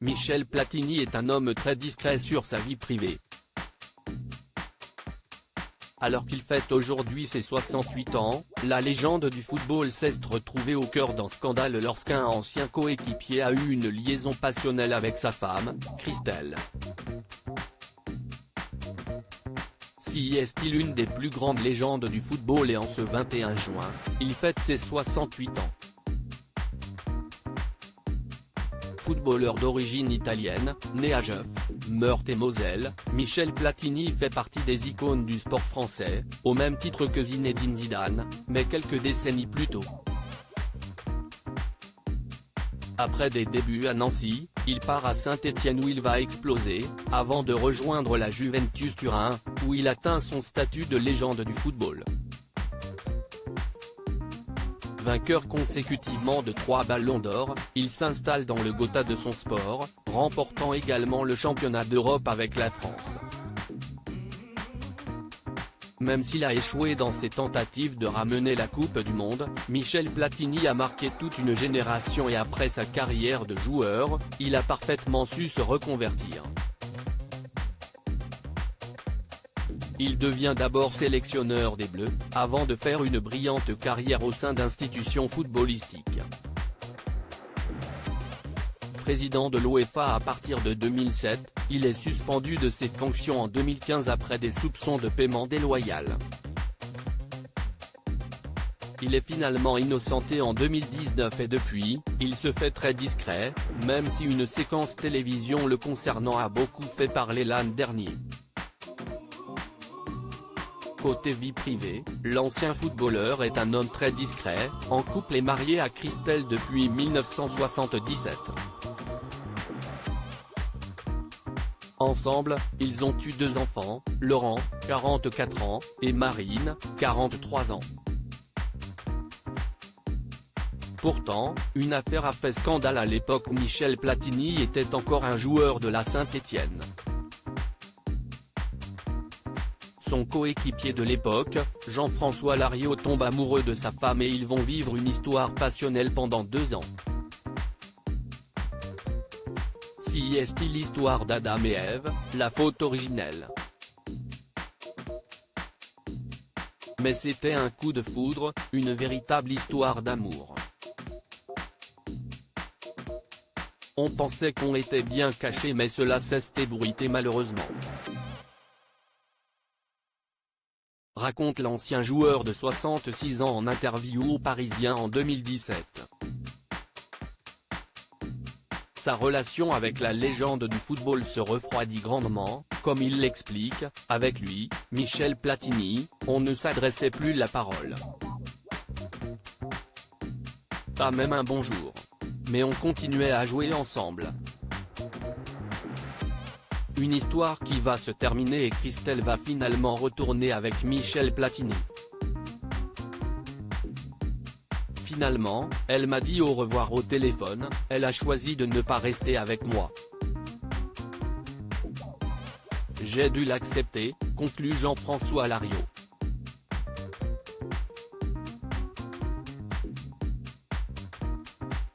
Michel Platini est un homme très discret sur sa vie privée. Alors qu'il fête aujourd'hui ses 68 ans, la légende du football s'est retrouvée au cœur d'un scandale lorsqu'un ancien coéquipier a eu une liaison passionnelle avec sa femme, Christelle. Si est-il une des plus grandes légendes du football et en ce 21 juin, il fête ses 68 ans. Footballeur d'origine italienne, né à Geoff, Meurthe-et-Moselle, Michel Platini fait partie des icônes du sport français, au même titre que Zinedine Zidane, mais quelques décennies plus tôt. Après des débuts à Nancy, il part à Saint-Étienne où il va exploser, avant de rejoindre la Juventus Turin, où il atteint son statut de légende du football. Vainqueur consécutivement de 3 ballons d'or, il s'installe dans le Gotha de son sport, remportant également le championnat d'Europe avec la France. Même s'il a échoué dans ses tentatives de ramener la Coupe du Monde, Michel Platini a marqué toute une génération et après sa carrière de joueur, il a parfaitement su se reconvertir. Il devient d'abord sélectionneur des Bleus, avant de faire une brillante carrière au sein d'institutions footballistiques. Président de l'UEFA à partir de 2007, il est suspendu de ses fonctions en 2015 après des soupçons de paiement déloyal. Il est finalement innocenté en 2019 et depuis, il se fait très discret, même si une séquence télévision le concernant a beaucoup fait parler l'an dernier. Côté vie privée, l'ancien footballeur est un homme très discret, en couple et marié à Christelle depuis 1977. Ensemble, ils ont eu 2 enfants, Laurent, 44 ans, et Marine, 43 ans. Pourtant, une affaire a fait scandale à l'époque où Michel Platini était encore un joueur de la Saint-Étienne. Son coéquipier de l'époque, Jean-François Larios tombe amoureux de sa femme et ils vont vivre une histoire passionnelle pendant 2 ans. Si est-il l'histoire d'Adam et Ève, la faute originelle. Mais c'était un coup de foudre, une véritable histoire d'amour. On pensait qu'on était bien caché mais cela s'est ébruité malheureusement. Raconte l'ancien joueur de 66 ans en interview au Parisien en 2017. Sa relation avec la légende du football se refroidit grandement, comme il l'explique, avec lui, Michel Platini, on ne s'adressait plus la parole. Pas même un bonjour. Mais on continuait à jouer ensemble. Une histoire qui va se terminer et Christelle va finalement retourner avec Michel Platini. Finalement, elle m'a dit au revoir au téléphone, elle a choisi de ne pas rester avec moi. J'ai dû l'accepter, conclut Jean-François Larios.